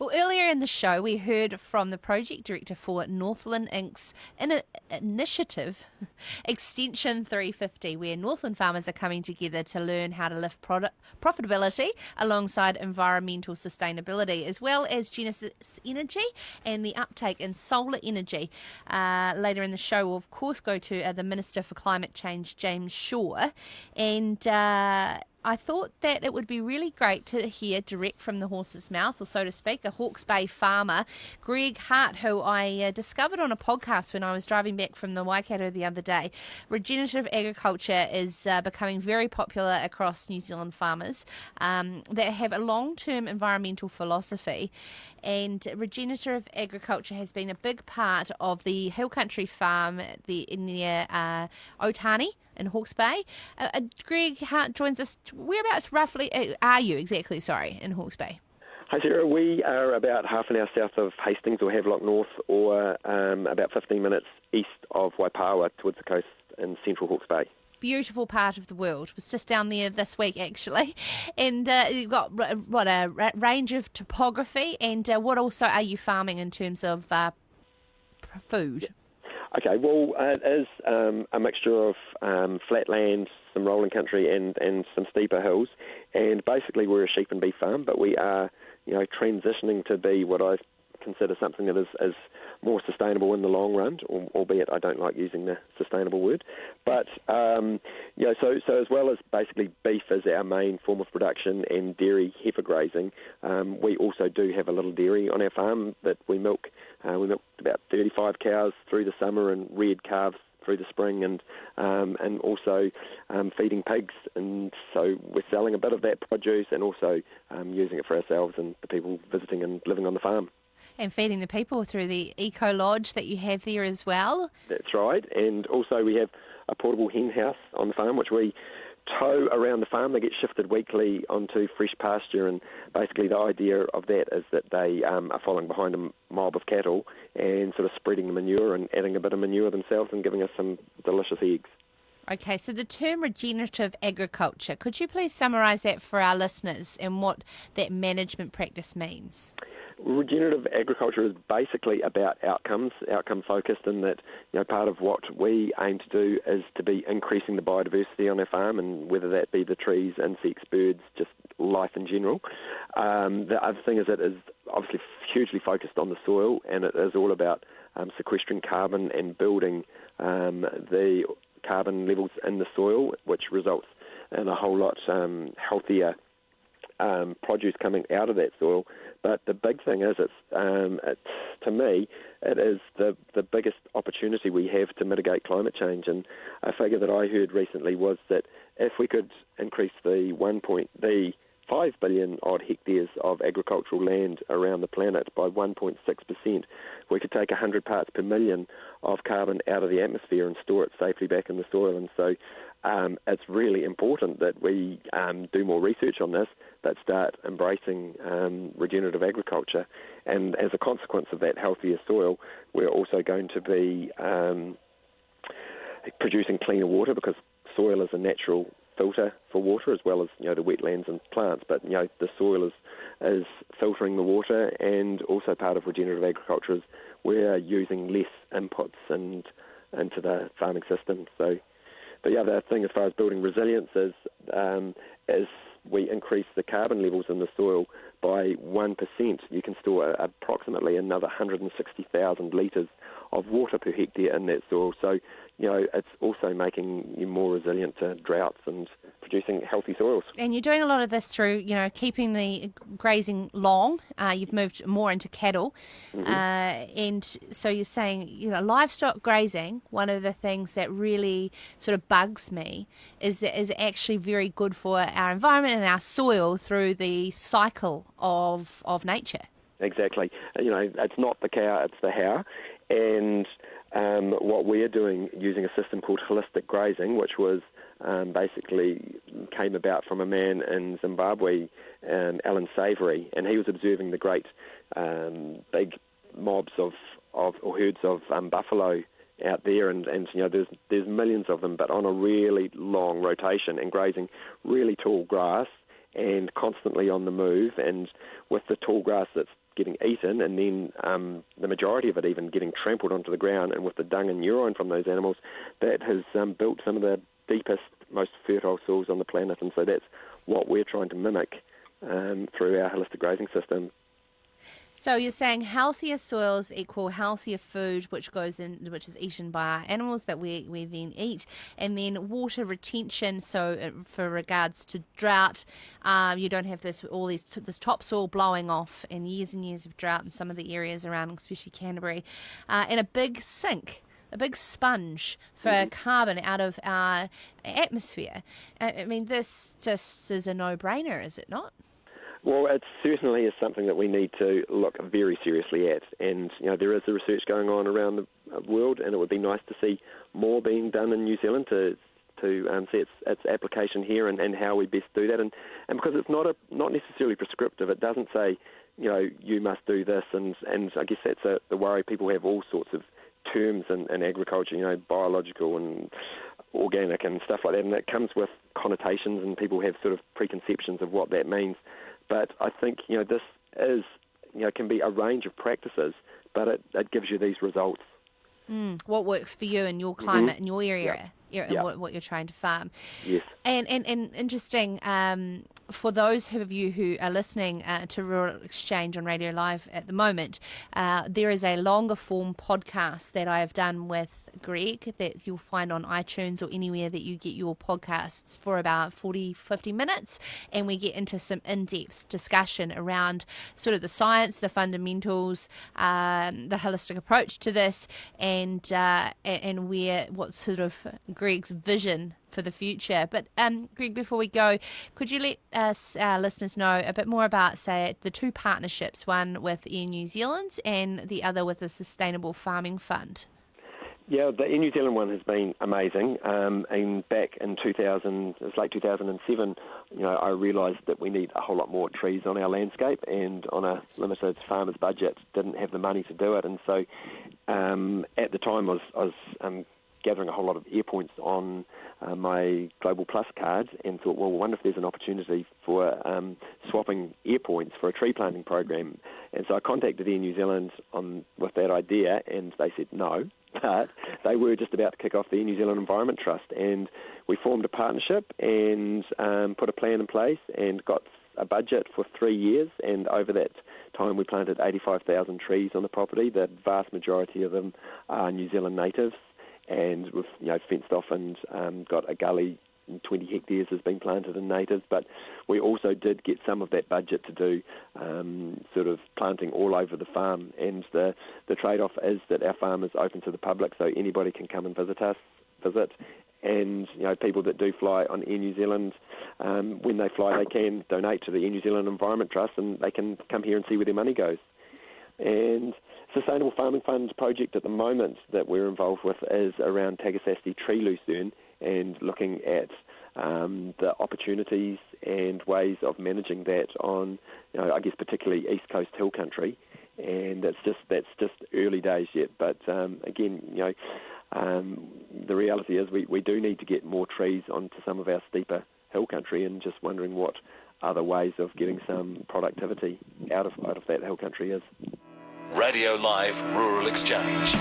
Well, earlier in the show, we heard from the project director for Northland Inc.'s initiative, Extension 350, where Northland farmers are coming together to learn how to lift profitability alongside environmental sustainability, as well as Genesis Energy and the uptake in solar energy. Later in the show, we'll, of course, go to the Minister for Climate Change, James Shaw, and I thought that it would be really great to hear direct from the horse's mouth, or so to speak, a Hawke's Bay farmer, Greg Hart, who I discovered on a podcast when I was driving back from the Waikato the other day. Regenerative agriculture is becoming very popular across New Zealand farmers that have a long-term environmental philosophy. And regenerative agriculture has been a big part of the hill country farm in the Otani in Hawke's Bay. Greg Hart joins us. Whereabouts roughly are you exactly, in Hawke's Bay? Hi Sarah, we are about half an hour south of Hastings or Havelock North, or about 15 minutes east of Waipawa towards the coast in central Hawke's Bay. Beautiful part of the world. Was just down there this week actually, and you've got a range of topography. And what also are you farming in terms of food? Okay, well, it is a mixture of flat land, some rolling country, and some steeper hills. And basically, we're a sheep and beef farm, but we are, transitioning to be what I consider something that is more sustainable in the long run, albeit I don't like using the sustainable word. But, so as well as basically beef is our main form of production and dairy heifer grazing, we also do have a little dairy on our farm that we milk. We milk about 35 cows through the summer and reared calves through the spring, and also feeding pigs. And so we're selling a bit of that produce and also using it for ourselves and the people visiting and living on the farm. And feeding the people through the Ecolodge that you have there as well. That's right. And also we have a portable hen house on the farm, which we tow around the farm. They get shifted weekly onto fresh pasture, and basically the idea of that is that they are following behind a mob of cattle and sort of spreading the manure and adding a bit of manure themselves and giving us some delicious eggs. Okay, so the term regenerative agriculture, could you please summarise that for our listeners and what that management practice means? Regenerative agriculture is basically about outcome focused, in that part of what we aim to do is to be increasing the biodiversity on our farm, and whether that be the trees, insects, birds, just life in general. The other thing is it is obviously hugely focused on the soil, and it is all about sequestering carbon and building the carbon levels in the soil, which results in a whole lot healthier produce coming out of that soil. But the big thing is, it's to me, it is the biggest opportunity we have to mitigate climate change. And a figure that I heard recently was that if we could increase the 5 billion odd hectares of agricultural land around the planet by 1.6%, we could take 100 parts per million of carbon out of the atmosphere and store it safely back in the soil. And so it's really important that we do more research on this, but start embracing regenerative agriculture. And as a consequence of that healthier soil, we're also going to be producing cleaner water, because soil is a natural filter for water, as well as the wetlands and plants. But the soil is filtering the water, and also part of regenerative agriculture is we're using less inputs into the farming system. So the other thing as far as building resilience is we increase the carbon levels in the soil by 1%, you can store approximately another 160,000 litres of water per hectare in that soil. So, it's also making you more resilient to droughts and producing healthy soils. And you're doing a lot of this through, keeping the grazing long. You've moved more into cattle. Mm-hmm. And so you're saying, livestock grazing, one of the things that really sort of bugs me is that is actually very good for our environment and our soil through the cycle of nature. Exactly. It's not the cow, it's the how. And what we're doing using a system called holistic grazing, which was basically came about from a man in Zimbabwe, Alan Savory, and he was observing the great big mobs or herds of buffalo out there, and there's millions of them, but on a really long rotation and grazing really tall grass and constantly on the move, and with the tall grass that's getting eaten, and then the majority of it even getting trampled onto the ground, and with the dung and urine from those animals, that has built some of the deepest, most fertile soils on the planet. And so that's what we're trying to mimic through our holistic grazing system. So you're saying healthier soils equal healthier food, which is eaten by our animals that we then eat, and then water retention. So for regards to drought, you don't have this topsoil blowing off and years of drought in some of the areas around, especially Canterbury, and a big sink. A big sponge for carbon out of our atmosphere. I mean, this just is a no-brainer, is it not? Well, it certainly is something that we need to look very seriously at. And, there is the research going on around the world, and it would be nice to see more being done in New Zealand to see its application here and how we best do that. And because it's not necessarily prescriptive, it doesn't say, you must do this. And I guess that's the worry. People have all sorts of terms in agriculture, biological and organic and stuff like that, and that comes with connotations, and people have sort of preconceptions of what that means. But I think, this is, can be a range of practices, but it gives you these results. What works for you and your climate and your area, Yeah. and what you're trying to farm. Yes. And interesting, for those of you who are listening to Rural Exchange on Radio Live at the moment, there is a longer form podcast that I have done with Greg that you'll find on iTunes or anywhere that you get your podcasts for about 40-50 minutes, and we get into some in-depth discussion around sort of the science, the fundamentals, the holistic approach to this, and what sort of Greg's vision for the future. But Greg, before we go, could you let us, our listeners, know a bit more about, say, the two partnerships, one with Air New Zealand and the other with the Sustainable Farming Fund? Yeah, the Air New Zealand one has been amazing. And back in late 2007, I realised that we need a whole lot more trees on our landscape, and on a limited farmer's budget, didn't have the money to do it. And so at the time, I was gathering a whole lot of air points on my Global Plus cards, and thought, well, I wonder if there's an opportunity for swapping air points for a tree planting program. And so I contacted Air New Zealand with that idea, and they said no. But they were just about to kick off the New Zealand Environment Trust, and we formed a partnership and put a plan in place and got a budget for 3 years, and over that time we planted 85,000 trees on the property. The vast majority of them are New Zealand natives, and we've fenced off and got a gully. 20 hectares has been planted in natives, but we also did get some of that budget to do sort of planting all over the farm, and the trade-off is that our farm is open to the public, so anybody can come and visit, and people that do fly on Air New Zealand, when they fly, they can donate to the Air New Zealand Environment Trust, and they can come here and see where their money goes. And Sustainable Farming Fund project at the moment that we're involved with is around Tagasasti tree lucerne, and looking at the opportunities and ways of managing that on, I guess particularly East Coast hill country. And that's just early days yet. But again, the reality is we do need to get more trees onto some of our steeper hill country, and just wondering what other ways of getting some productivity out of that hill country is. Radio Live Rural Exchange.